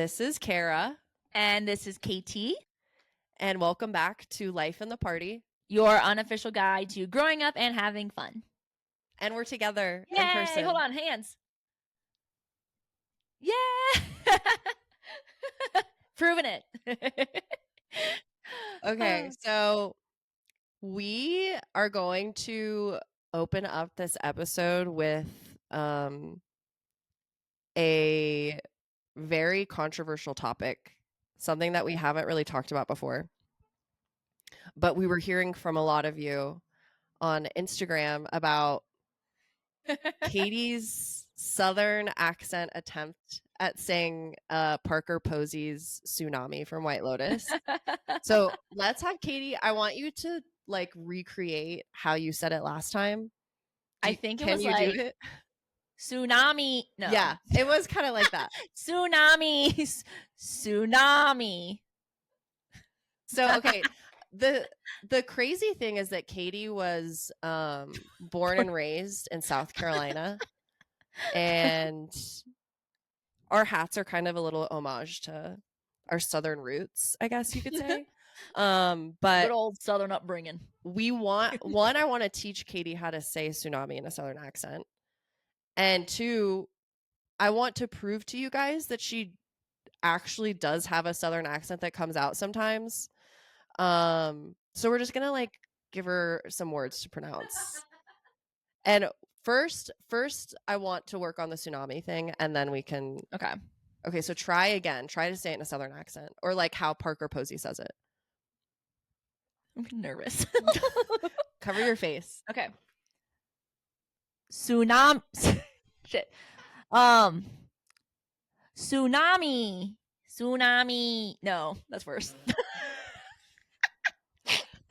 This is Kara. And this is KT. And welcome back to Life in the Party, your unofficial guide to growing up and having fun. And we're together Yay! in person. Hold on, hands. Yeah! Proving it. Okay, so we are going to open up this episode with a very controversial topic, something that we haven't really talked about before. But we were hearing from a lot of you on Instagram about Katie's Southern accent attempt at saying Parker Posey's Tsunami from White Lotus. So let's have Katie. I want you to like recreate how you said it last time. I think it was like do it? Tsunami. No. Yeah, it was kind of like that. Tsunami. So okay, the crazy thing is that Katie was born and raised in South Carolina, and our hats are kind of a little homage to our Southern roots, I guess you could say. But good old Southern upbringing. I want to teach Katie how to say tsunami in a Southern accent, and two, I want to prove to you guys that she actually does have a Southern accent that comes out sometimes. So we're just gonna like give her some words to pronounce. And first I want to work on the tsunami thing, and then we can. Okay, so try again. Try to say it in a Southern accent, or like how Parker Posey says it. I'm nervous. Cover your face. Okay. Tsunami. Shit. Tsunami. No, that's worse.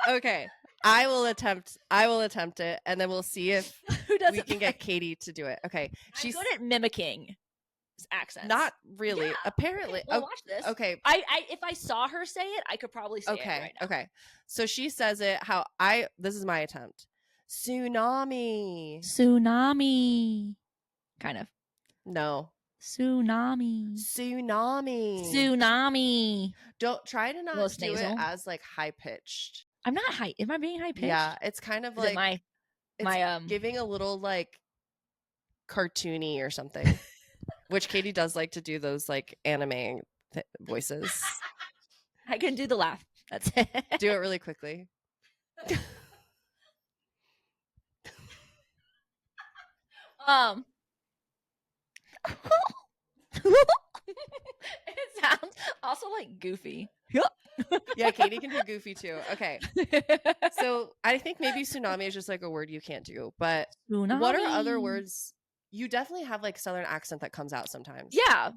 Okay. I will attempt it, and then we'll see if we can get Katie to do it. Okay. She's good at mimicking accents. Not really. Yeah. Apparently. Well, watch this. Okay. If I saw her say it, I could probably say it right now. Okay. So she says it this is my attempt. Tsunami. Kind of. No. Tsunami. Don't try to not do it as like high pitched. I'm not high. Am I being high pitched? Yeah, it's kind of like my giving a little like cartoony or something, which Katie does like to do those like anime voices. I can do the laugh. That's it. Do it really quickly. It sounds also like goofy. Yeah, Katie can do goofy too. Okay. So I think maybe tsunami is just like a word you can't do. But tsunami. What are other words? You definitely have like Southern accent that comes out sometimes. Yeah.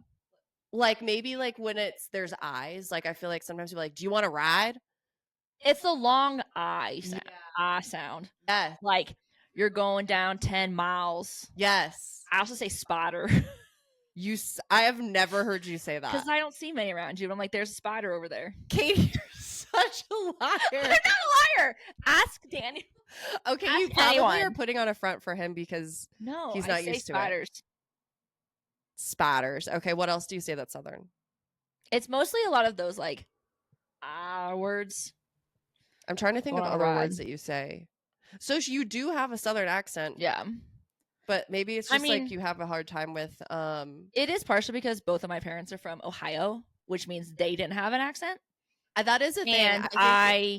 Like maybe like when there's eyes. Like I feel like sometimes you're like, do you want to ride? It's the long I sound. Yeah. I sound. Yeah. Like you're going down 10 miles. Yes. I also say spotter. I have never heard you say that. Because I don't see many around you. But I'm like, there's a spider over there. Katie, you're such a liar. I'm not a liar. Ask Daniel. Okay, you probably are putting on a front for him because he's not used to spiders. It. Spatters. Okay, what else do you say that's Southern? It's mostly a lot of those like words. I'm trying to think of other words that you say. So you do have a Southern accent. Yeah. But maybe it's just like you have a hard time with It is partially because both of my parents are from Ohio, which means they didn't have an accent. That is a thing. And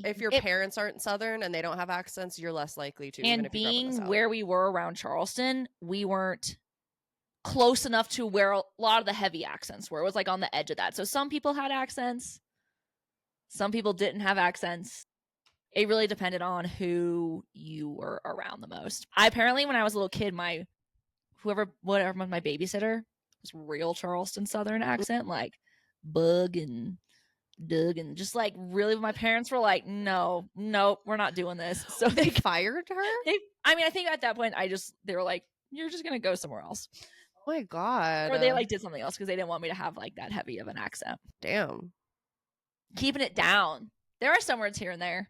if your parents aren't Southern and they don't have accents, you're less likely to. And being where we were around Charleston, we weren't close enough to where a lot of the heavy accents were. It was like on the edge of that. So some people had accents. Some people didn't have accents. It really depended on who you were around the most. Apparently, when I was a little kid, whatever was my babysitter was real Charleston Southern accent, like Bug and Doug, and just like really, my parents were like, no, we're not doing this. So they fired her. I think at that point, they were like, you're just gonna go somewhere else. Oh my God. Or they like did something else because they didn't want me to have like that heavy of an accent. Damn. Keeping it down. There are some words here and there.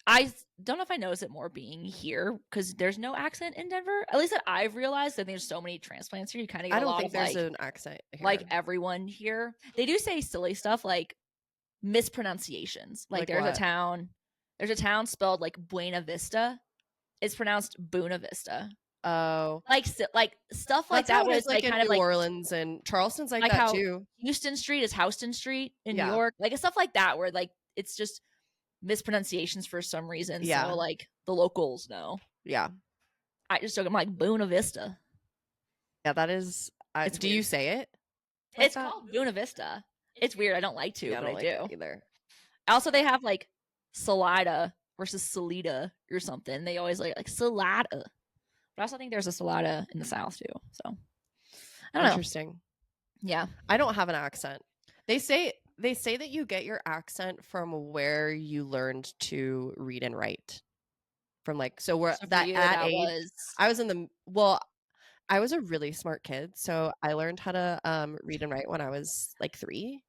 I don't know if I notice it more being here because there's no accent in Denver. At least that I've realized that there's so many transplants here. You kind of get I a don't lot think of there's an accent here. like everyone here. They do say silly stuff like mispronunciations. Like there's what? there's a town spelled like Buena Vista. It's pronounced Buena Vista. Oh, Like stuff like that's how that. it Where is it's like like in kind of New like Orleans and Charleston's like that how too. Houston Street is Houston Street in New Yeah. York. Like it's stuff like that where like it's just mispronunciations for some reason. Yeah. So like the locals know. Yeah. I just took them like Buena Vista. Yeah, that is. It's do weird. you say it? It's called Buena Vista. It's weird. I don't like to, Yeah, but I don't like do. it either. Also, they have like Salida versus Salida or something. They always like Salida. But I also think there's a Salida in the South too. So I don't know. Interesting. Yeah. I don't have an accent. They say that you get your accent from where you learned to read and write. From like so we're So that for you, at that age was I was in the I was a really smart kid, so I learned how to read and write when I was like 3.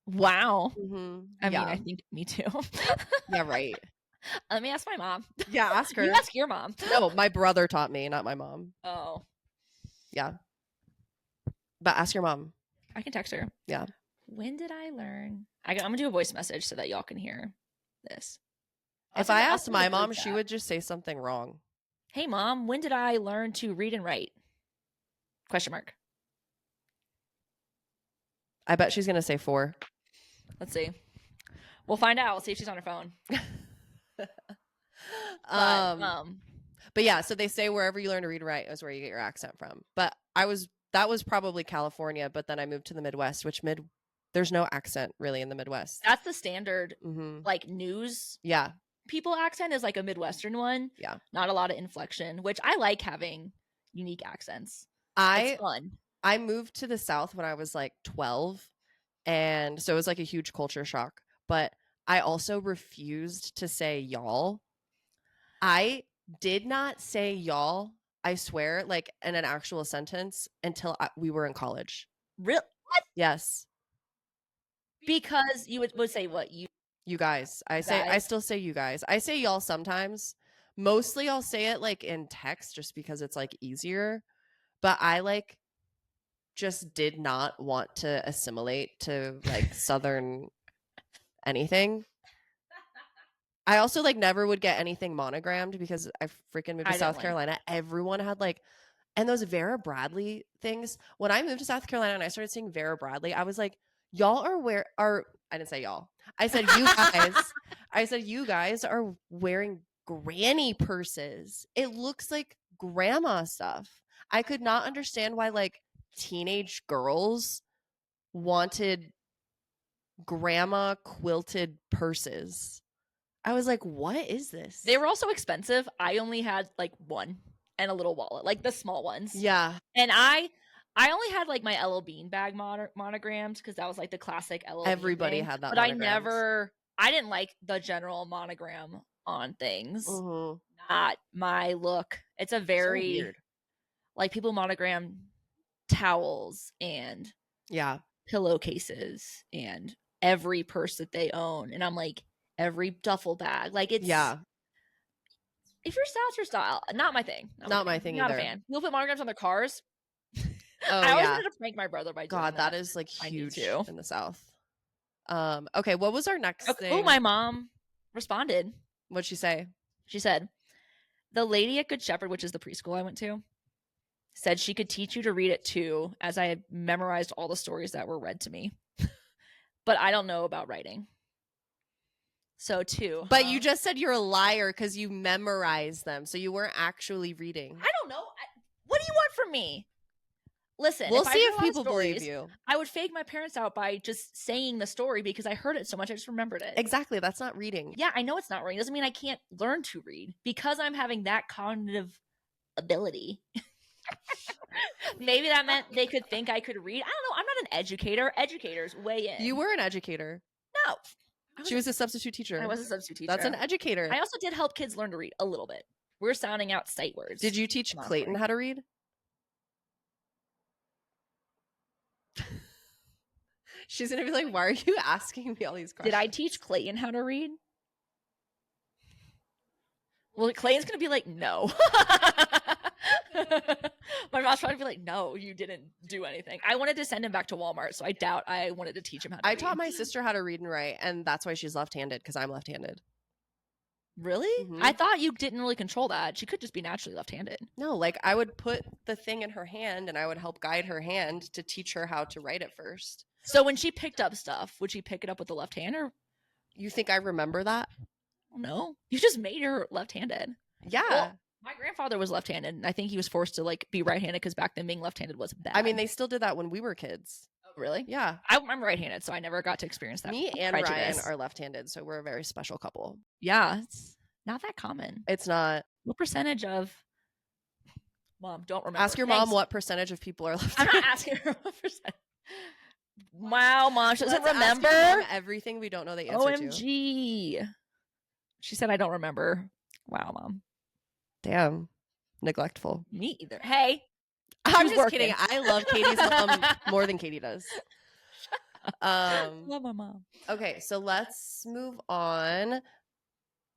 wow. Mm-hmm. I mean, I think me too. Yeah, right. Let me ask my mom. Yeah, ask her. You ask your mom. No, my brother taught me, not my mom. Oh, Yeah. But ask your mom. I can text her. Yeah. When did I learn? I'm gonna do a voice message so that y'all can hear this. If I asked my mom, she would just say something wrong. Hey mom, when did I learn to read and write? Question mark. I bet she's gonna say 4. Let's see. We'll find out. We'll see if she's on her phone. But yeah, so they say wherever you learn to read and write is where you get your accent from. But that was probably California, but then I moved to the Midwest, which there's no accent really in the Midwest. That's the standard Mm-hmm. like news Yeah. people accent is like a Midwestern one. Yeah. Not a lot of inflection, which I like having unique accents. It's fun. I moved to the South when I was like 12, and so it was like a huge culture shock. But I also refused to say y'all. I did not say y'all, I swear, like in an actual sentence until we were in college. Real? What? Yes. Because you would say what? You guys. I still say you guys. I say y'all sometimes. Mostly I'll say it like in text just because it's like easier. But I like just did not want to assimilate to like Southern anything. I also like never would get anything monogrammed because I freaking moved to South Carolina. Everyone had like, and those Vera Bradley things. When I moved to South Carolina and I started seeing Vera Bradley, I was like, y'all I didn't say y'all. I said you guys. I said you guys are wearing granny purses. It looks like grandma stuff. I could not understand why like teenage girls wanted grandma quilted purses. I was like, what is this? They were also expensive. I only had like one and a little wallet, like the small ones. Yeah. And I only had like my Ella Beanbag monograms because that was like the classic Ella. Everybody had that. But I didn't like the general monogram on things. Mm-hmm. Not my look. It's a very so weird. Like people monogram towels and pillowcases and every purse that they own. And I'm like, every duffel bag. Like it's if your style's your style. Not my thing. Not my thing Not either. a fan. People put monograms on their cars. Oh, I always wanted to prank my brother by doing that is like huge in the South. Okay, what was our next thing? Oh, my mom responded. What'd she say? She said, the lady at Good Shepherd, which is the preschool I went to, said she could teach you to read it too, as I had memorized all the stories that were read to me. But I don't know about writing. So too. But you just said you're a liar because you memorized them, so you weren't actually reading. I don't know. What do you want from me? Listen, we'll see if people believe you. I would fake my parents out by just saying the story because I heard it so much I just remembered it. Exactly. That's not reading. Yeah, I know it's not reading. It doesn't mean I can't learn to read because I'm having that cognitive ability. Maybe that meant they could think I could read. I don't know. I'm not an educator. Educators weigh in. You were an educator. No. She was a substitute teacher. I was a substitute teacher. That's an educator. I also did help kids learn to read a little bit. We're sounding out sight words. Did you teach Clayton how to read? She's going to be like, why are you asking me all these questions? Did I teach Clayton how to read? Well, Clayton's gonna be like, no. My mom's probably be like, no, you didn't do anything. I wanted to send him back to Walmart, so I doubt I wanted to teach him how to read. I taught my sister how to read and write, and that's why she's left-handed, because I'm left-handed. Really? Mhm. I thought you didn't really control that. She could just be naturally left-handed. No, like I would put the thing in her hand and I would help guide her hand to teach her how to write it first. So when she picked up stuff, would she pick it up with the left hand or You think I remember that? no? You just made her left-handed. Yeah. Well, my grandfather was left-handed, and I think he was forced to like be right-handed because back then being left-handed was bad. I mean, they still did that when we were kids. Oh, really? Yeah. I'm right-handed, so I never got to experience that. Me and prejudice. Ryan are left-handed, so we're a very special couple. Yeah, it's not that common. It's not. What percentage of Mom, don't remember. Ask your mom what percentage of people are left. I'm not asking her what percent. Wow, Mom, she doesn't Let's remember ask your mom everything we don't know the answer to. OMG. She said I don't remember. Wow, Mom. Damn. Neglectful. Me either. Hey. I'm Who's just working? kidding. I love Katie's mom more than Katie does. Love my mom. Okay, so let's move on.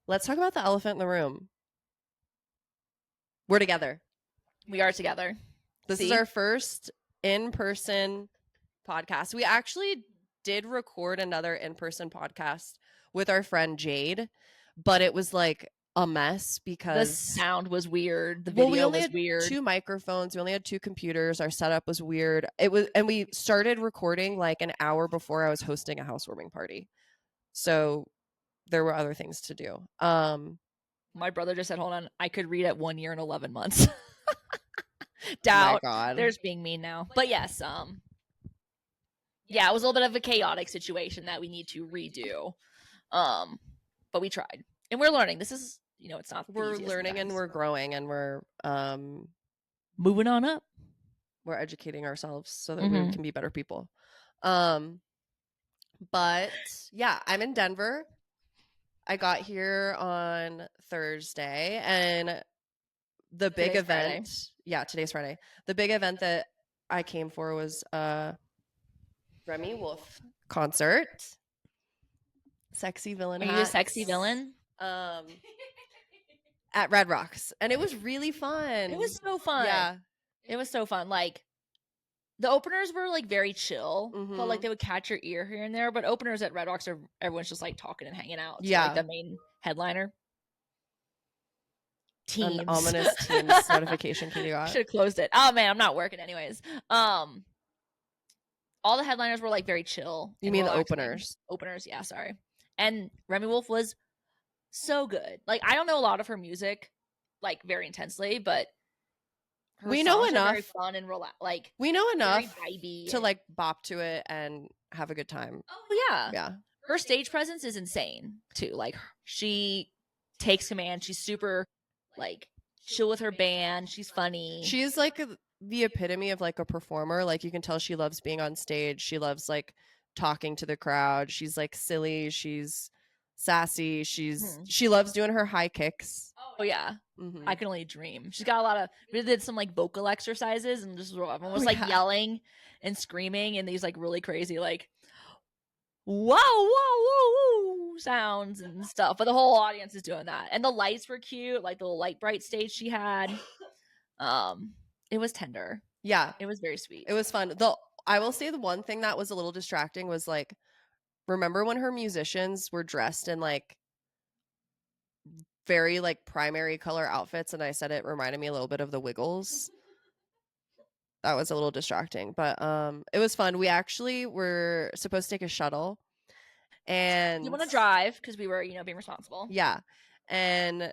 Let's talk about the elephant in the room. We're together. We are together. This is our first in-person podcast. We actually did record another in-person podcast with our friend Jade, but it was like a mess because the sound was weird. The video we only was had weird. 2 microphones. We only had 2 computers. Our setup was weird. And we started recording like an hour before I was hosting a housewarming party. So there were other things to do. My brother just said, hold on, I could read at 1 year and 11 months. Oh Doubt. my God. There's being mean now. But yes, yeah, it was a little bit of a chaotic situation that we need to redo. But we tried. And we're learning. This is, it's not We're learning and we're growing and we're moving on up. We're educating ourselves so that we can be better people. But yeah, I'm in Denver. I got here on Thursday, and the big Today's event. Friday. Yeah, today's Friday. The big event that I came for was Remi Wolf concert. Sexy villain. Are you a sexy villain? At Red Rocks, and it was really fun. It was so fun. Yeah, it was so fun. Like the openers were like very chill, but like Mhm. they would catch your ear here and there. But openers at Red Rocks are everyone's just like talking and hanging out. So, Yeah. like the main headliner. Teams. An ominous Teams notification Katie got. Should have closed it. Oh man, I'm not working anyways. All the headliners were like very chill. You and mean the relaxing. openers? Openers, yeah, sorry. And Remi Wolf was so good. Like I don't know a lot of her music, like very intensely, but her We know songs are enough. very fun and like We know very enough vibey to like bop to it and have a good time. Oh yeah. Yeah. Her stage presence is insane too. Like she takes command. She's super like chill with her band. She's funny. She's like the epitome of like a performer. Like you can tell she loves being on stage. She loves like talking to the crowd. She's like silly. She's sassy. She loves doing her high kicks. Oh yeah. Mhm. I can only dream. She's got a lot of. We did some like vocal exercises and just everyone was like yeah. yelling and screaming and these like really crazy like whoa whoa whoa whoa sounds and stuff. But the whole audience is doing that, and the lights were cute, like the light bright stage she had. It was tender. Yeah. It was very sweet. It was fun. I will say the one thing that was a little distracting was like, remember when her musicians were dressed in like very like primary color outfits, and I said it reminded me a little bit of the Wiggles. That was a little distracting, but it was fun. We actually were supposed to take a shuttle, and You want to drive because we were, being responsible. Yeah, and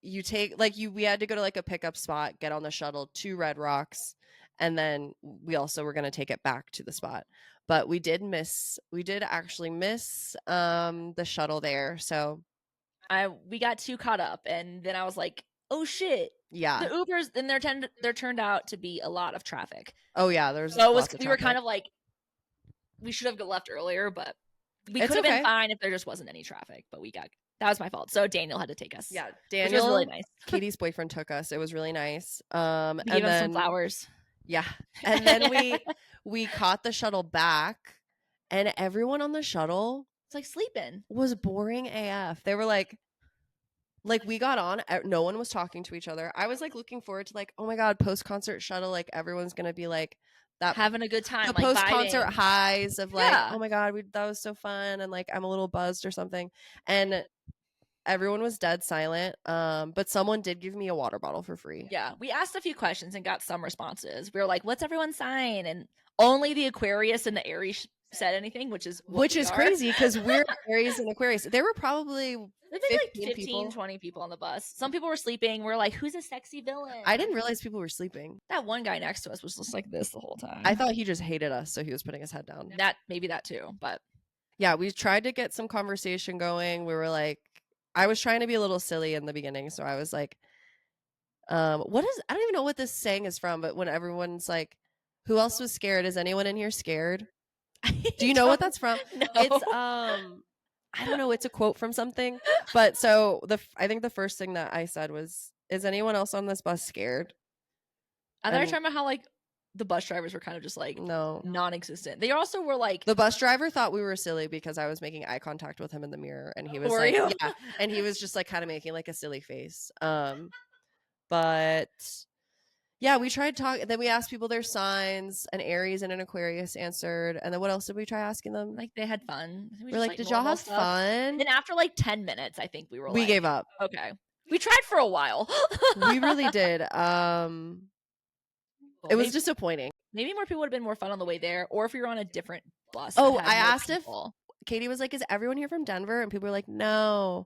you take we had to go to like a pickup spot, get on the shuttle to Red Rocks, and then we also were going to take it back to the spot. But we did actually miss the shuttle there. So we got too caught up, and then I was like, oh shit. Yeah. The Ubers, then there turned out to be a lot of traffic. Oh yeah, there's so we were kind of like, we should have left earlier, but we could have been fine if there just wasn't any traffic. But that was my fault. So Daniel had to take us. Yeah, Daniel, which was really nice. Katie's boyfriend took us. It was really nice. We gave him some flowers. Yeah, and then we caught the shuttle back, and everyone on the shuttle it's like sleeping. Was boring AF. They were like, Like we got on, no one was talking to each other. I was like looking forward to like, oh my god, post-concert shuttle, like everyone's gonna be like that Having a good time, the like post-concert vibing. highs of like, Yeah. oh my god, that was so fun, and like I'm a little buzzed or something. And everyone was dead silent. But someone did give me a water bottle for free. Yeah. We asked a few questions and got some responses. We were like, what's everyone's sign? And only the Aquarius and the Aries said anything, which is crazy because we're Aries and Aquarius. There were probably I think 15 like 15, people. 20 people on the bus. Some people were sleeping. We're like, who's a sexy villain? I didn't realize people were sleeping. That one guy next to us was just like this the whole time. I thought he just hated us, so he was putting his head down. Maybe that too, but yeah, we tried to get some conversation going. We were like, I was trying to be a little silly in the beginning, so I was like, I don't even know what this saying is from, but when everyone's like, who else was scared? Is anyone in here scared? Do you know what that's from? No. It's I don't know, it's a quote from something. But so I think the first thing that I said was, is anyone else on this bus scared? I thought you were talking about how like the bus drivers were kind of just like no, non-existent. They also were like, the bus driver thought we were silly because I was making eye contact with him in the mirror, and he was were like, you? yeah, and he was just like kind of making like a silly face. But yeah, we tried talking. Then we asked people their signs. An Aries and an Aquarius answered. And then what else did we try asking them? Like they had fun. We're like, did y'all have fun? And after like 10 minutes, I think we gave up. Okay. We tried for a while. We really did. It was disappointing. Maybe more people would have been more fun on the way there, or if we were on a different bus. Oh, I asked if Katie was like, is everyone here from Denver? And people were like, no.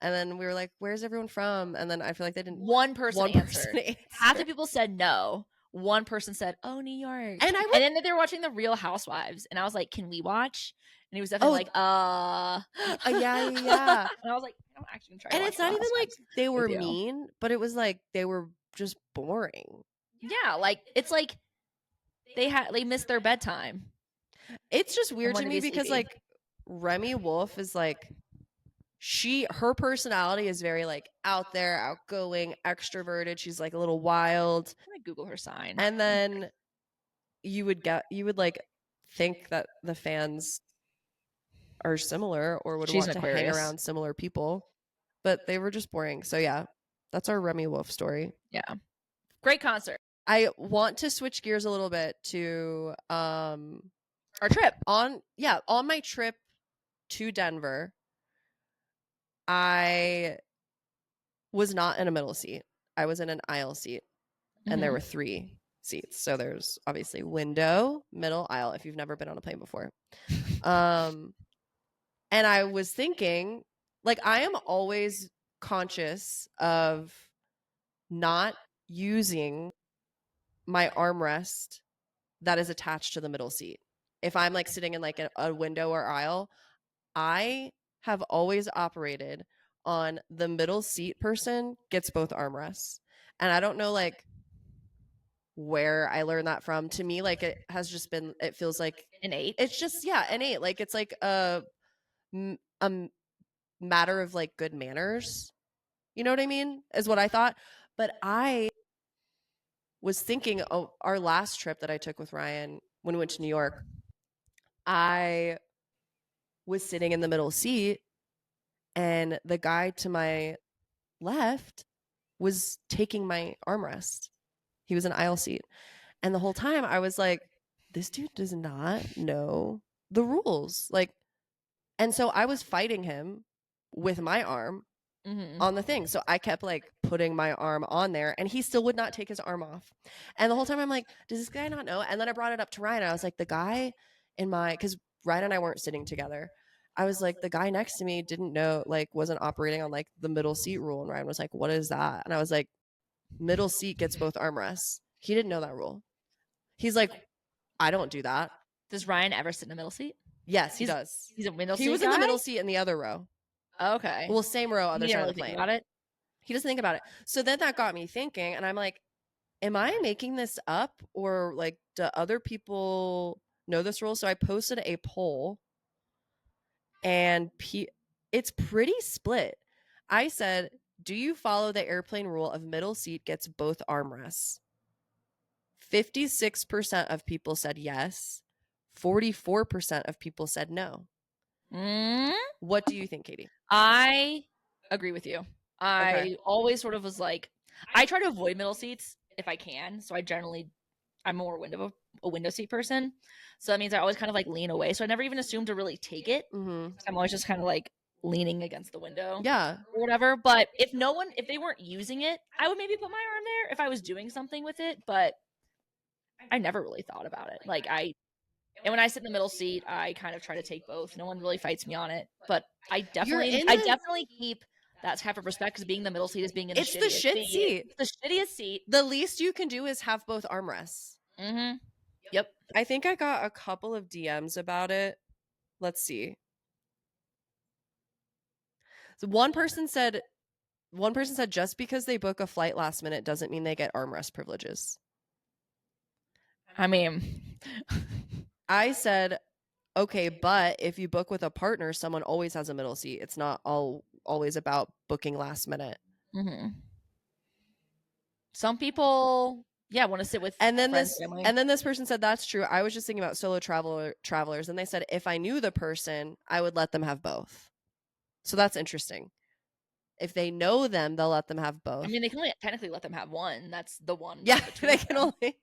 And then we were like, where's everyone from? And then I feel like they didn't. One person answered. Half the people said no. One person said, oh, New York. And then they were watching The Real Housewives. And I was like, can we watch? And he was definitely like, yeah. And I was like, I'm actually going to try. And it's not even like they were mean, but it was like they were just boring. Yeah. Like, it's like they missed their bedtime. It's just weird to me because like Remi Wolf is like, her personality is very like out there, outgoing, extroverted. She's like a little wild. I'm gonna Google her sign. And then you would like think that the fans are similar or would want to hang around similar people, but they were just boring. So yeah, that's our Remi Wolf story. Yeah, great concert. I want to switch gears a little bit to our trip. On my trip to Denver, I was not in a middle seat. I was in an aisle seat, and there were 3 seats. So there's obviously window, middle, aisle, if you've never been on a plane before. And I was thinking, like, I am always conscious of not using my armrest that is attached to the middle seat. If I'm like sitting in like a window or aisle, I have always operated on the middle seat person gets both armrests. And I don't know like where I learned that from. To me, like it has just been, it feels like innate. It's just, innate. Like it's like a matter of like good manners. You know what I mean? Is what I thought. But I was thinking, our last trip that I took with Ryan when we went to New York, I was sitting in the middle seat and the guy to my left was taking my armrest. He was an aisle seat. And the whole time I was like, this dude does not know the rules. Like, and so I was fighting him with my arm on the thing. So I kept like putting my arm on there and he still would not take his arm off. And the whole time I'm like, does this guy not know? And then I brought it up to Ryan. I was like, the guy because Ryan and I weren't sitting together. I was like, the guy next to me didn't know, like wasn't operating on like the middle seat rule. And Ryan was like, what is that? And I was like, middle seat gets both armrests. He didn't know that rule. He's like, I don't do that. Does Ryan ever sit in the middle seat? Yes, he does. He's a middle seat. He was in the middle seat in the other row. Okay. Well, same row, other side of the plane. Think about it? He doesn't think about it. So then that got me thinking, and I'm like, am I making this up, or like, do other people know this rule? So I posted a poll, and it's pretty split. I said, do you follow the airplane rule of middle seat gets both armrests? 56% of people said yes. 44% of people said no. What do you think, Katie? I agree with you. I always sort of was like, I try to avoid middle seats if I can. So I'm more a window seat person. So that means I always kind of like lean away. So I never even assumed to really take it. Mm-hmm. I'm always just kind of like leaning against the window. Yeah. Or whatever. But if they weren't using it, I would maybe put my arm there if I was doing something with it. But I never really thought about it. And when I sit in the middle seat, I kind of try to take both. No one really fights me on it. But I definitely keep that type of respect because being the middle seat is being in the It's the shit seat. It's the shittiest seat. The least you can do is have both armrests. Mm-hmm. Yep. I think I got a couple of DMs about it. Let's see. So one person said just because they book a flight last minute doesn't mean they get armrest privileges. I mean, I said, okay, but if you book with a partner, someone always has a middle seat. It's not always about booking last minute. Mm-hmm. Some people, want to sit with and then friends, family. And then this person said, that's true. I was just thinking about solo travelers, and they said if I knew the person, I would let them have both. So that's interesting. If they know them, they'll let them have both. I mean, they can only technically let them have one. That's the one. Yeah, they can only.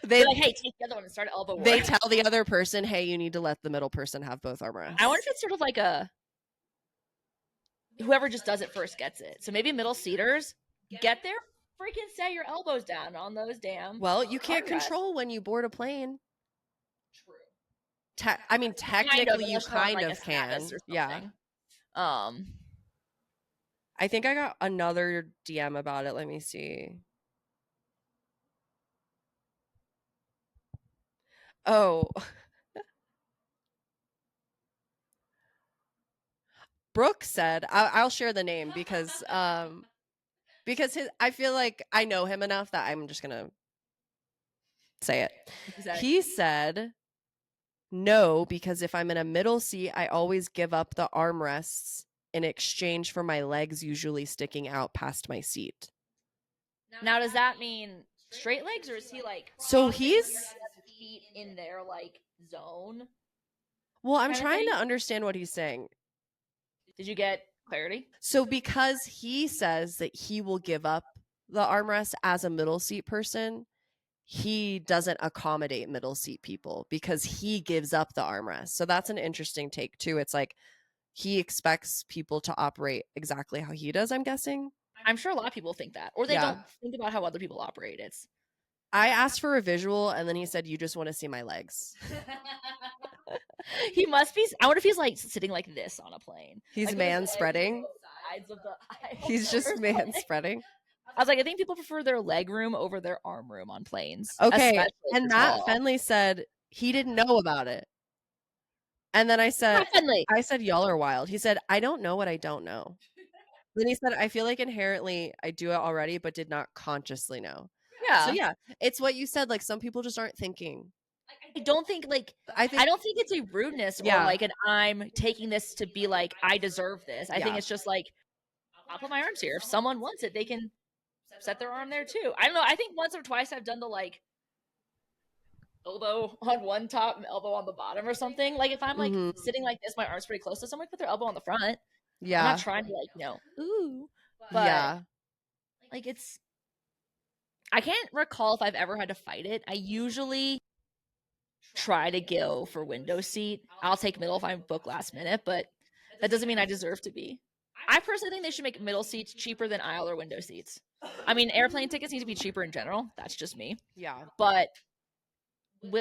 They're like, hey, take the other one and start elbow war. They tell the other person, hey, you need to let the middle person have both armrests. I wonder if it's sort of like whoever just does it first gets it. So maybe middle seaters get there, freaking set your elbows down on those damn. Well, you can't control when you board a plane. True. I mean, technically, you kind of can. Yeah. I think I got another DM about it. Let me see. Oh. Brooke said, I'll share the name because I feel like I know him enough that I'm just going to say it. Exactly. He said, no, because if I'm in a middle seat, I always give up the armrests in exchange for my legs usually sticking out past my seat. Now, does that mean straight legs, or is he like? So he's feet in their like zone. Well, I'm trying to understand what he's saying. Did you get clarity? So because he says that he will give up the armrest as a middle seat person, he doesn't accommodate middle seat people because he gives up the armrest. So that's an interesting take too. It's like he expects people to operate exactly how he does, I'm guessing. I'm sure a lot of people think that, or they don't think about how other people operate. I asked for a visual and then he said, you just want to see my legs. He must be. I wonder if he's like sitting like this on a plane. He's like, man spreading. Sides of the aisle. He's just man spreading. I was like, I think people prefer their leg room over their arm room on planes. Okay. And Matt Fenley said he didn't know about it. And then I said, y'all are wild. He said, I don't know what I don't know. Then he said, I feel like inherently I do it already, but did not consciously know. Yeah. So yeah, it's what you said. Like some people just aren't thinking. I don't think I don't think it's a rudeness or like I'm taking this to be like I deserve this. I think it's just like I'll put my arms here. If someone wants it, they can set their arm there too. I don't know. I think once or twice I've done the like elbow on one top and elbow on the bottom or something. Like if I'm like sitting like this, my arm's pretty close to someone, put their elbow on the front. Yeah. I'm not trying to like, ooh. But like I can't recall if I've ever had to fight it. I usually try to go for window seat. I'll take middle if I book last minute, but that doesn't mean I deserve to be. I personally think they should make middle seats cheaper than aisle or window seats. I mean, airplane tickets need to be cheaper in general. That's just me. Yeah. But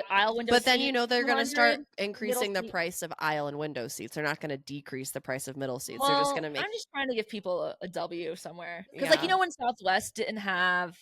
aisle window But then they're going to start increasing the price of aisle and window seats. They're not going to decrease the price of middle seats. They're just going to make. I'm just trying to give people a W somewhere. Because when Southwest didn't have,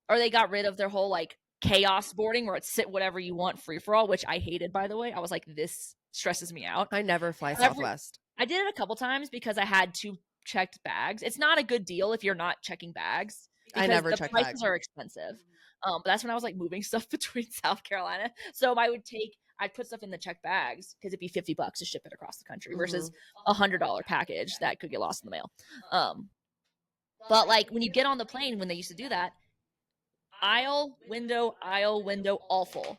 or they got rid of their whole like chaos boarding where it's sit whatever you want free for all, which I hated, by the way. I was like, this stresses me out. I never fly Southwest. I did it a couple times because I had 2 checked bags. It's not a good deal if you're not checking bags. I never check bags. The prices are expensive. But that's when I was like moving stuff between South Carolina. So I'd put stuff in the checked bags because it'd be $50 to ship it across the country versus $100 package that could get lost in the mail. But like when you get on the plane, when they used to do that, aisle, window, all full.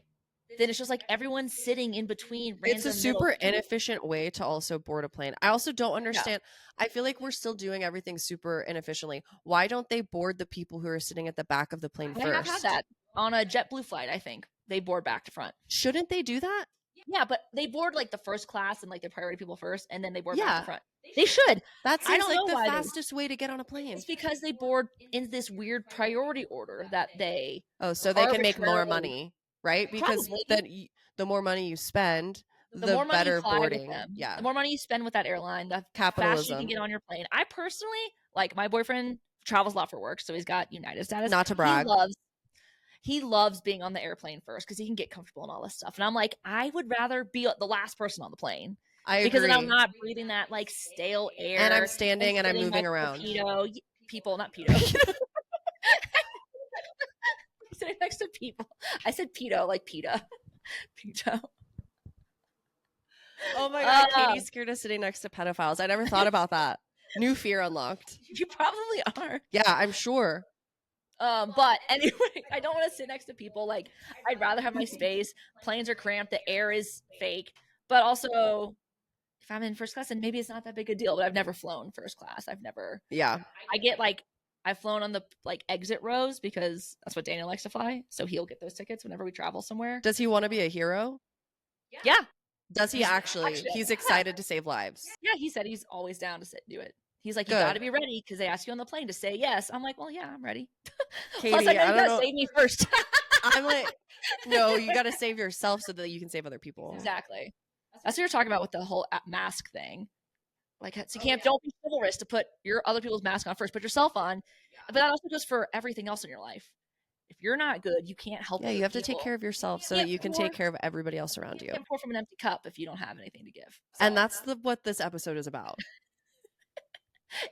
then it's just like everyone's sitting in between random It's a super inefficient way to also board a plane. I also don't understand. I feel like we're still doing everything super inefficiently. Why don't they board the people who are sitting at the back of the plane I have had first? that on a JetBlue flight. I think they board back to front. Shouldn't they do that? Yeah, but they board like the first class and like the priority people first, and then they board back Yeah. to front. They should. That I seems don't like know the why fastest way to get on a plane. It's because they board in this weird priority order that they Oh, so they can make more arbitrarily- money, right? Because Probably. then the more money you spend, the more money you better fly with boarding. them, Yeah. the more money you spend with that airline, the faster you Capitalism. can get on your plane. I personally, like, my boyfriend travels a lot for work, so he's got United status. Not to brag. He loves being on the airplane first because he can get comfortable and all this stuff. And I'm like, I would rather be the last person on the plane. Because then I'm not breathing that like stale air. And I'm standing and I'm moving around. People, not pedo. Sitting next to people. I said pedo, like PETA. Pedo. Oh my god, Katie's scared of sitting next to pedophiles. I never thought about that. New fear unlocked. You probably are. Yeah, I'm sure. But anyway, I don't want to sit next to people. Like, I'd rather have my space. Planes are cramped. The air is fake. But also, if I'm in first class, then maybe it's not that big a deal. But I've never flown first class. Yeah. I've flown on the like exit rows because that's what Daniel likes to fly. So he'll get those tickets whenever we travel somewhere. Does he want to be a hero? Yeah. Does he actually? He's excited to save lives. Yeah, he said he's always down to do it. He's like, you Good. got to be ready because they ask you on the plane to say yes. I'm like, well, yeah, I'm ready. Katie, Plus, I know you I don't gotta know. save me first. I'm like, no, you got to save yourself so that you can save other people. Exactly. That's what you're talking about with the whole mask thing. Like, so you can't, don't be chivalrous to put your other people's mask on first. Put yourself on. But that also goes for everything else in your life. If you're not good, you can't help. Yeah, you have to take care of yourself so that you can take care of everybody else around you. You can't pour from an empty cup if you don't have anything to give. So. And that's what this episode is about.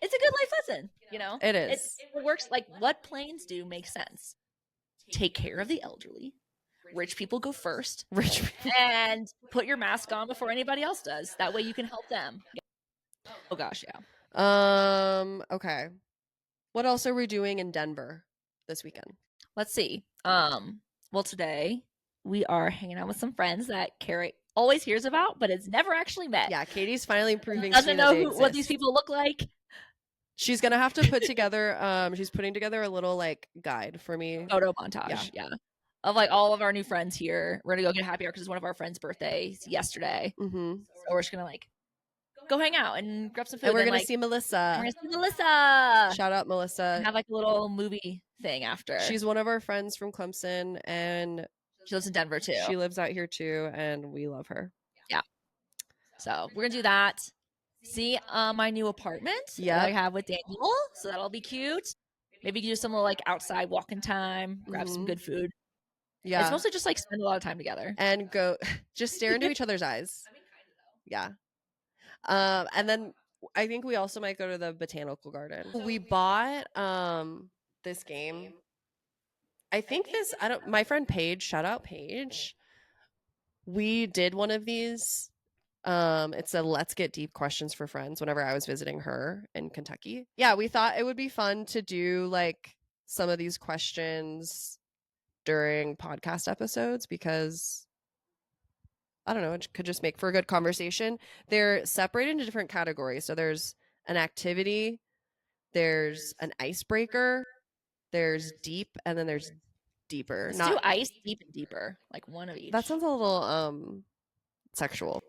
It's a good life lesson, you know? It is. It works. Like, what planes do makes sense. Take care of the elderly. Rich people go first. And put your mask on before anybody else does. That way you can help them. Oh gosh, yeah. Okay. What else are we doing in Denver this weekend? Let's see. Well, today we are hanging out with some friends that Carrie always hears about, but has never actually met. Yeah, Katie's finally proving doesn't know what these people look like. She's gonna have to put together. She's putting together a little like guide for me. Photo montage. Yeah. Of like all of our new friends here. We're gonna go get happy hour because it's one of our friends' birthdays yesterday. Mm-hmm. So we're just gonna like go hang out and grab some food. And we're gonna like, see Melissa. We're gonna see Melissa. Shout out Melissa. And have like a little movie thing after. She's one of our friends from Clemson, and she lives in Denver too. She lives out here too, and we love her. Yeah. So we're gonna do that. See my new apartment that I have with Daniel. So that'll be cute. Maybe do some little like outside walking time, grab some good food. Yeah. It's mostly just like spend a lot of time together. And go just stare into each other's eyes. Yeah. And then I think we also might go to the botanical garden. We bought this game. I think my friend Paige, shout out Paige. We did one of these. It's a Let's Get Deep questions for friends whenever I was visiting her in Kentucky. Yeah, we thought it would be fun to do like some of these questions during podcast episodes because I don't know, it could just make for a good conversation. They're separated into different categories. So there's an activity, there's an icebreaker, there's deep, and then there's deeper. Let's do ice, deep, and deeper. Like one of each. That sounds a little sexual.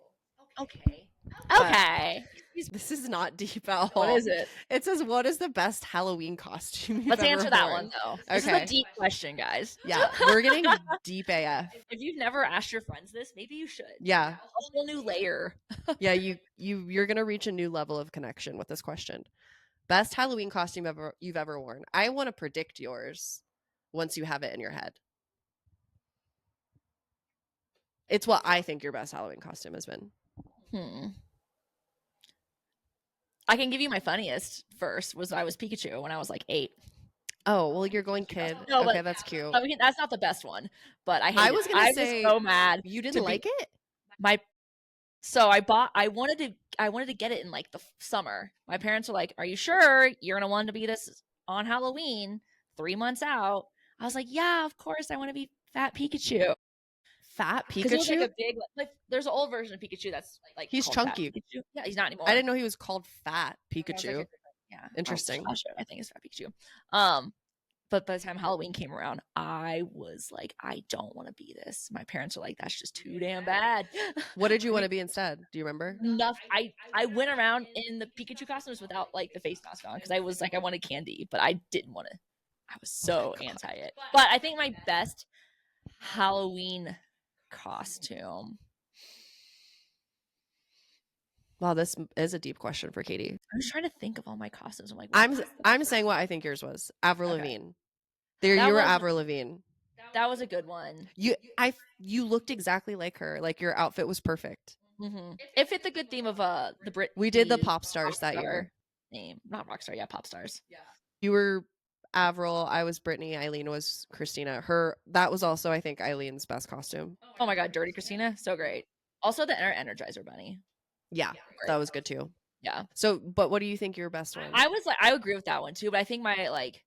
Okay. Okay. This is not deep at all. What is it? It says, what is the best Halloween costume you've Let's ever answer that worn? one, though. Okay. This is a deep question, guys. Yeah, we're getting deep AF. If you've never asked your friends this, maybe you should. Yeah. A whole new layer. Yeah, you're going to reach a new level of connection with this question. Best Halloween costume you've ever worn. I want to predict yours once you have it in your head. It's what I think your best Halloween costume has been. I can give you my funniest first. I was Pikachu when I was like 8. Oh, well, you're going kid. No, okay, that's cute. I mean, that's not the best one, but I was so mad. You didn't like it? So I wanted to get it in like the summer. My parents were like, "Are you sure you're gonna want to be this on Halloween 3 months out?" I was like, "Yeah, of course. I want to be Fat Pikachu." fat Because he was like Pikachu? a big like. There's an old version of Pikachu that's like He's called Fat chunky. Pikachu. Yeah, he's not anymore. I didn't know he was called fat That was, like, Pikachu. a different- yeah, Interesting. I'll show it. I think it's Fat Pikachu. But by the time Halloween came around, I was like, I don't want to be this. My parents were like, that's just too damn bad. What did you want to be instead? Do you remember? Enough. I went around in the Pikachu costumes without like the face mask on because I was like, I wanted candy, but I didn't want to. I was so anti it. But I think my best Halloween costume. Wow, this is a deep question for Katie. I was trying to think of all my costumes. I'm like, I'm saying what I think yours was. Avril Okay. Lavigne. You were Avril Lavigne. That was a good one. You looked exactly like her. Like your outfit was perfect. Mm-hmm. It fit the good theme of the Brit. We did the pop stars that year. Name, not rock star, yeah, pop stars. Yeah. You were Avril, I was Brittany, Eileen was Christina. That was also, I think, Eileen's best costume. Oh my god, Dirty Christina, so great. Also the Energizer Bunny. Yeah, that was good too. Yeah. So, but what do you think your best one? I agree with that one too, but I think my like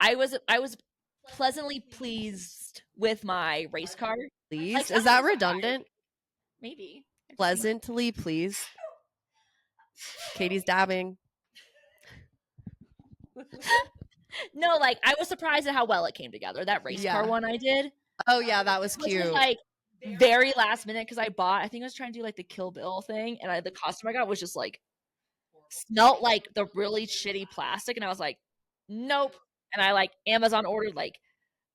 I was pleasantly pleased with my race car. Pleased? Like, is that redundant? Maybe. Pleasantly pleased. Katie's dabbing. No, like I was surprised at how well it came together. That race car one I did. Oh yeah, that was cute. Was like very last minute because I think I was trying to do like the Kill Bill thing, and the costume I got was just like smelt like the really shitty plastic, and I was like, nope. And I like Amazon ordered like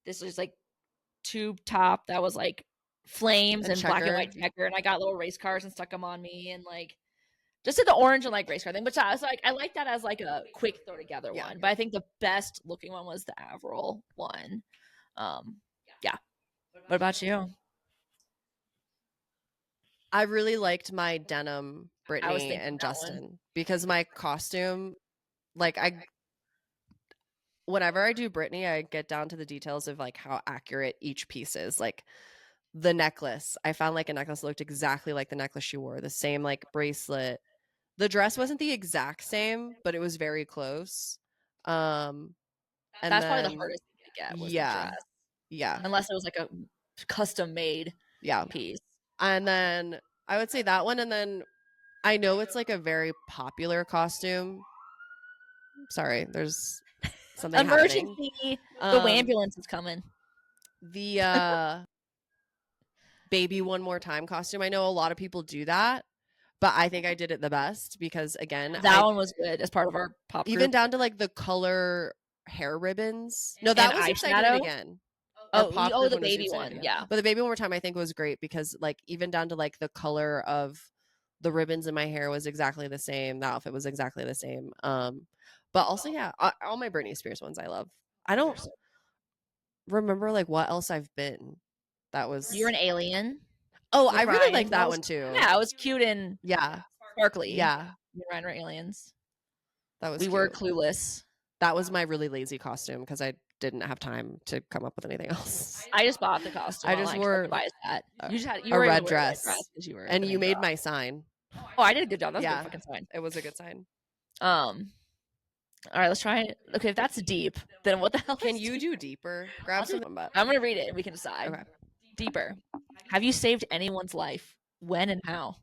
this was like tube top that was like flames and black and white checker, and I got little race cars and stuck them on me, and like just did the orange and like race car thing. But I was like, I like that as like a quick throw together one. But I think the best looking one was the Avril one. Yeah. What about you? I really liked my denim Brittany and Justin because my costume, like whenever I do Brittany, I get down to the details of like how accurate each piece is. Like the necklace, I found like a necklace looked exactly like the necklace she wore, the same like bracelet. The dress wasn't the exact same, but it was very close. And that's probably the hardest thing to get was the dress. Yeah. Unless it was like a custom made piece. And then I would say that one. And then I know it's like a very popular costume. Sorry, there's something emergency happening. The ambulance is coming. The Baby One More Time costume. I know a lot of people do that, but I think I did it the best because again, that one was good as part of our pop even group. down to like the color hair ribbons. No, that was exciting again. Oh, the baby one, yeah. But the Baby One More Time I think was great because like even down to like the color of the ribbons in my hair was exactly the same. The outfit was exactly the same. But also all my Britney Spears ones I love. I don't remember like what else I've been. That was You're an alien. Oh, I really like that one too. Yeah, it was cute and sparkly. Yeah, me and Ryan were aliens. That was we were clueless. That was my really lazy costume because I didn't have time to come up with anything else. I just bought the costume. I just wore a red dress, and you made my sign. Oh, I did a good job. That's a good fucking sign. It was a good sign. All right, let's try it. Okay, if that's deep, then what the hell? Can you do deeper? Grab something. I'm gonna read it and we can decide. Okay. Deeper. Have you saved anyone's life? When and how?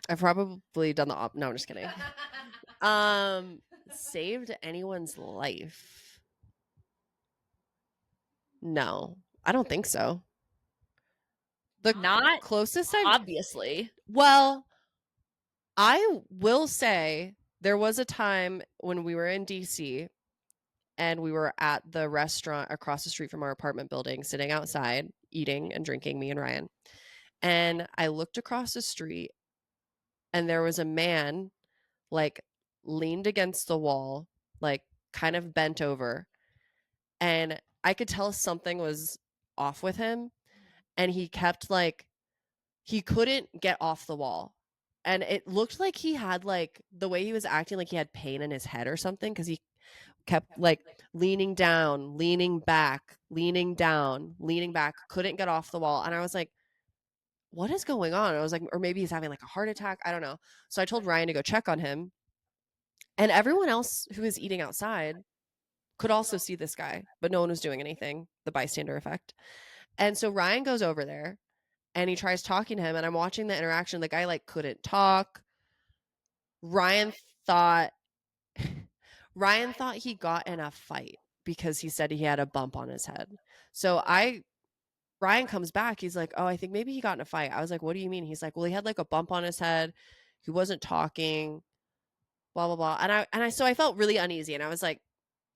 I've probably done the no, I'm just kidding. Saved anyone's life? No, I don't think so. The not closest obviously. Well, I will say there was a time when we were in DC and we were at the restaurant across the street from our apartment building, sitting outside, eating and drinking, me and Ryan. And I looked across the street and there was a man like leaned against the wall, like kind of bent over. And I could tell something was off with him. And he kept like, he couldn't get off the wall. And it looked like he had like, the way he was acting like he had pain in his head or something. Cause he kept like leaning down, leaning back, leaning down, leaning back, couldn't get off the wall. And I was like, what is going on? I was like, or maybe he's having like a heart attack. I don't know. So I told Ryan to go check on him. And everyone else who was eating outside could also see this guy, but no one was doing anything, the bystander effect. And so Ryan goes over there and he tries talking to him, and I'm watching the interaction. The guy like couldn't talk. Ryan thought he got in a fight because he said he had a bump on his head. So Ryan comes back. He's like, "Oh, I think maybe he got in a fight." I was like, "What do you mean?" He's like, "Well, he had like a bump on his head. He wasn't talking, blah blah blah." And I so I felt really uneasy, and I was like,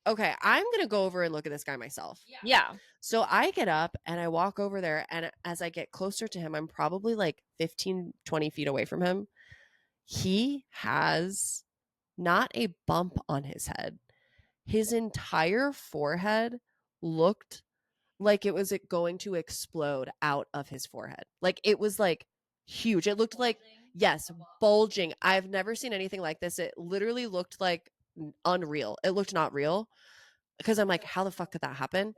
"Okay, I'm going to go over and look at this guy myself." Yeah. So I get up and I walk over there, and as I get closer to him, I'm probably like 15, 20 feet away from him. He has not a bump on his head. His entire forehead looked like it was going to explode out of his forehead. Like it was like huge. It looked like, yes, bulging. I've never seen anything like this. It literally looked like unreal. It looked not real because I'm like, how the fuck could that happen?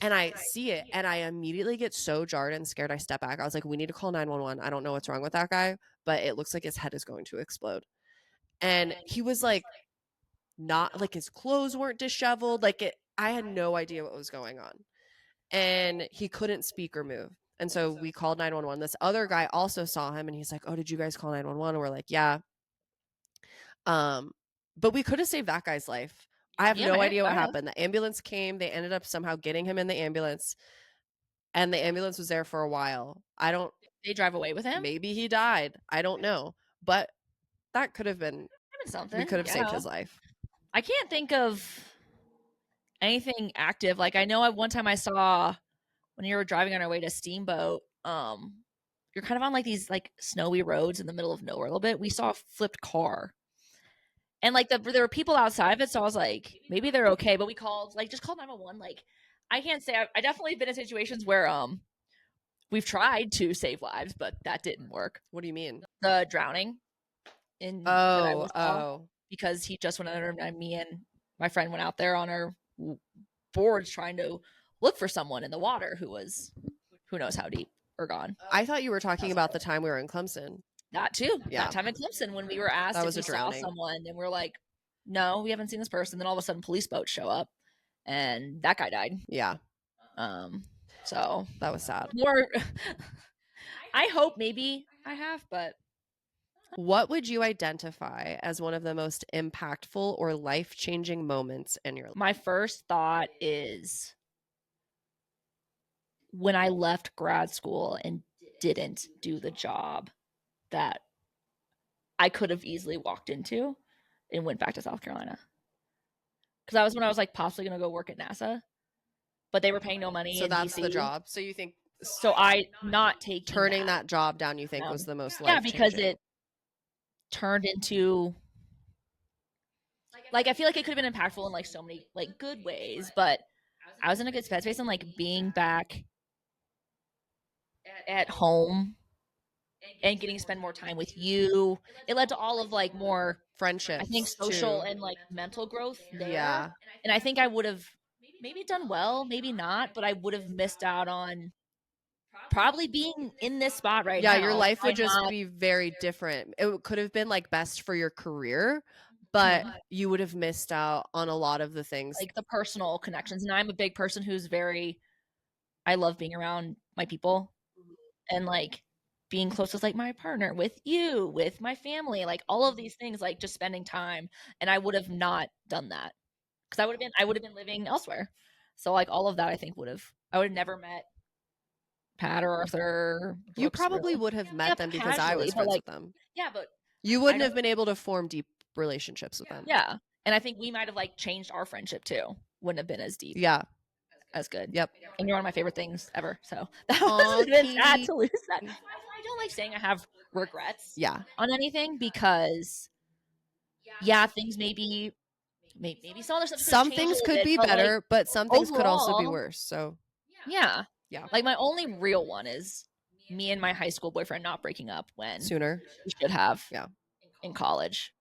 And I see it and I immediately get so jarred and scared. I step back. I was like, we need to call 911. I don't know what's wrong with that guy, but it looks like his head is going to explode. And he was like, not like his clothes weren't disheveled. Like I had no idea what was going on. And he couldn't speak or move. And so we called 911. This other guy also saw him and he's like, "Oh, did you guys call 911?" And we're like, "Yeah." But we could have saved that guy's life. I have no idea what happened. The ambulance came. They ended up somehow getting him in the ambulance. And the ambulance was there for a while. They drive away with him? Maybe he died. I don't know. But that could have been something. We could have saved his life. I can't think of anything active. Like I know one time I saw when you were driving on our way to Steamboat, you're kind of on like these like snowy roads in the middle of nowhere a little bit. We saw a flipped car. And like there were people outside of it, so I was like, maybe they're okay. But we just called 911. Like I can't say I definitely been in situations where we've tried to save lives, but that didn't work. What do you mean? The drowning in because he just went under, and me and my friend went out there on our boards trying to look for someone in the water who was who knows how deep or gone. I thought you were talking about the time we were in Clemson. That too. Yeah. That time in Clemson when we were asked if we saw someone, and we're like, no, we haven't seen this person. Then all of a sudden police boats show up and that guy died. Yeah. So that was sad. More I hope maybe I have, but what would you identify as one of the most impactful or life-changing moments in your life? My first thought is when I left grad school and didn't do the job that I could have easily walked into and went back to South Carolina. Because that was when I was like possibly going to go work at NASA, but they were paying no money. So that's DC. the job. So you think? So I not taking turning that job down. You think was the most life-changing? Yeah, because it turned into like I feel like it could have been impactful in like so many like good ways, but I was in a good space and like being back at home and getting to spend more time with you. It led to all of like more friendships. I think social and like mental growth there. Yeah. And I think I would have maybe done well, maybe not, but I would have missed out on probably being in this spot right now. Yeah, your life would just be very different. It could have been like best for your career, but you would have missed out on a lot of the things. Like the personal connections. And I'm a big person who's I love being around my people and like being close with like my partner, with you, with my family, like all of these things, like just spending time. And I would have not done that because I would have been living elsewhere. So like all of that, I think I would have never met Pat or Arthur. You probably would have met them because I was friends with them. Yeah, but you wouldn't have been able to form deep relationships with them. Yeah, and I think we might have like changed our friendship too. Wouldn't have been as deep. Yeah, as good. Yep. And you're one of my favorite things ever. So that was sad to lose that. I don't like saying I have regrets. Yeah. On anything because things maybe some things could be better, but some things could also be worse. So yeah. Like my only real one is me and my high school boyfriend not breaking up when sooner we should have. Yeah. In college.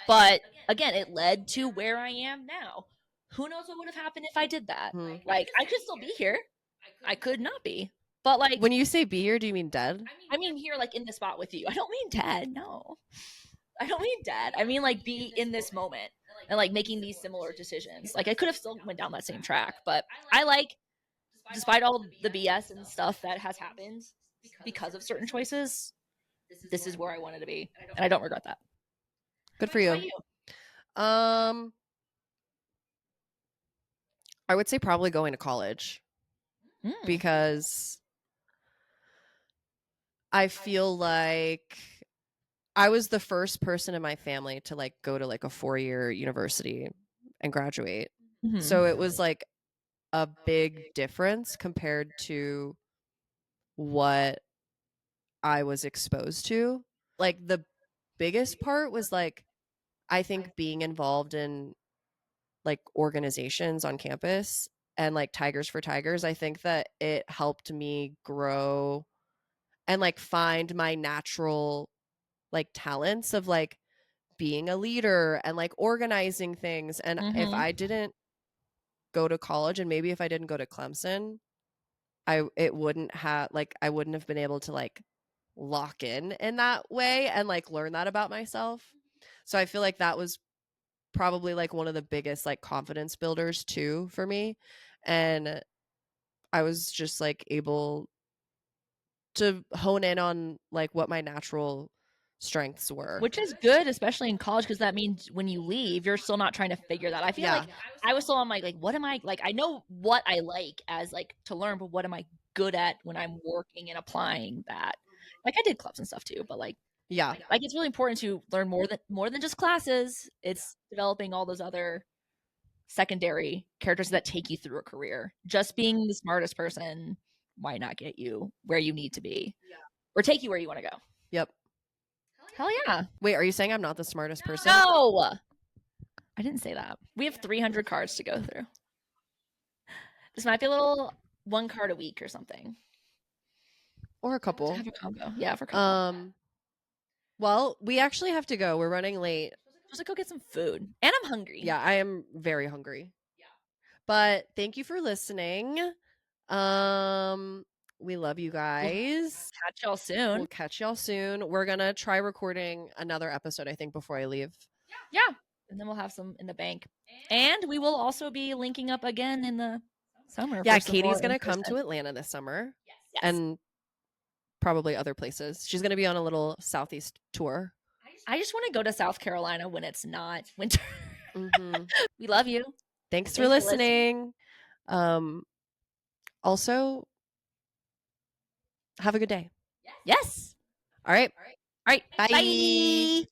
But again, it led to where I am now. Who knows what would have happened if I did that? Like I could still be here. I could not be. But like when you say be here, do you mean dead? I mean here like in the spot with you. I don't mean dead. No. I don't mean dead. I mean like be in this moment. and like making these similar decisions. Like I could have still went down that same track, but I like, despite all the BS and stuff that has happened because of certain choices, this is where I wanted to be, and I don't regret that. Good for What you. about you? I would say probably going to college because I feel like I was the first person in my family to like go to like a 4-year university and graduate. Mhm. So it was like a big difference compared to what I was exposed to. Like the biggest part was like I think being involved in like organizations on campus and like Tigers for Tigers, I think that it helped me grow and like find my natural like talents of like being a leader and like organizing things. And if I didn't go to college and maybe if I didn't go to Clemson, I wouldn't have been able to like lock in that way and like learn that about myself. So I feel like that was probably like one of the biggest like confidence builders too for me. And I was just like able to hone in on like what my natural strengths were. Which is good, especially in college, because that means when you leave, you're still not trying to figure that. I feel like I was still on my like, what am I like? I know what I like as like to learn, but what am I good at when I'm working and applying that? Like I did clubs and stuff too, but like it's really important to learn more than just classes. It's developing all those other secondary characters that take you through a career. Just being the smartest person might not get you where you need to be, or take you where you want to go. Yep. Hell yeah. Wait, are you saying I'm not the smartest person? No, I didn't say that. We have 300 cards to go through. This might be a little one card a week or something. Or a couple. To have a combo. Yeah, for a couple. Well, we actually have to go. We're running late. Let's go get some food. And I'm hungry. Yeah, I am very hungry. Yeah. But thank you for listening. We love you guys. Catch y'all soon. We'll catch y'all soon. We're gonna try recording another episode, I think, before I leave. Yeah. And then we'll have some in the bank. And we will also be linking up again in the summer. Yeah, Katie's gonna come to Atlanta this summer. Yes. And probably other places. She's gonna be on a little Southeast tour. I just want to go to South Carolina when it's not winter. We love you. Thanks for listening. Also, have a good day. Yes. All right. All right. Bye. Bye.